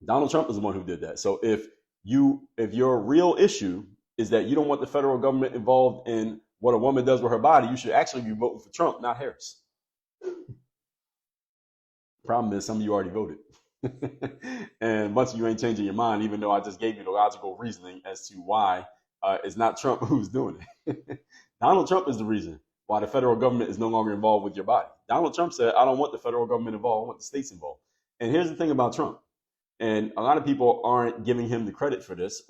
Donald Trump is the one who did that. So if your real issue is that you don't want the federal government involved in what a woman does with her body, you should actually be voting for Trump, not Harris. Problem is, some of you already voted. And bunch of you ain't changing your mind, even though I just gave you the logical reasoning as to why it's not Trump who's doing it. Donald Trump is the reason why the federal government is no longer involved with your body. Donald Trump said, I don't want the federal government involved, I want the states involved. And here's the thing about Trump. And a lot of people aren't giving him the credit for this,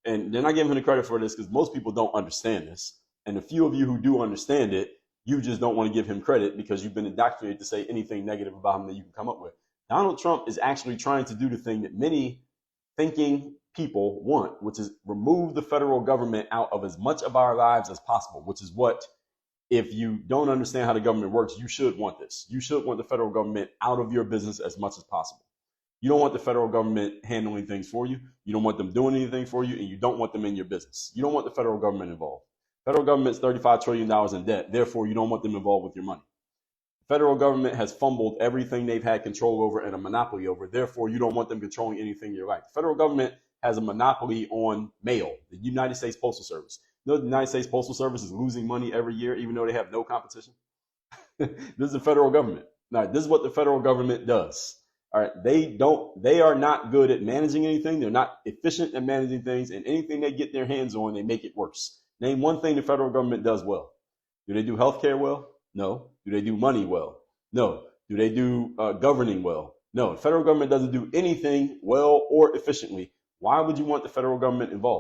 and they're not giving him the credit for this because most people don't understand this. And the few of you who do understand it, you just don't want to give him credit because you've been indoctrinated to say anything negative about him that you can come up with. Donald Trump is actually trying to do the thing that many thinking people want, which is remove the federal government out of as much of our lives as possible, which is what, if you don't understand how the government works, you should want this. You should want the federal government out of your business as much as possible. You don't want the federal government handling things for you. You don't want them doing anything for you, and you don't want them in your business. You don't want the federal government involved. Federal government's $35 trillion in debt. Therefore, you don't want them involved with your money. The federal government has fumbled everything they've had control over and a monopoly over. Therefore, you don't want them controlling anything in your life. The federal government has a monopoly on mail, the United States Postal Service. You know, the United States Postal Service is losing money every year, even though they have no competition. This is the federal government. Now, this is what the federal government does. All right, they are not good at managing anything. They're not efficient at managing things, and anything they get their hands on, they make it worse. Name one thing the federal government does well. Do they do healthcare well? No. Do they do money well? No. Do they do governing well? No. The federal government doesn't do anything well or efficiently. Why would you want the federal government involved?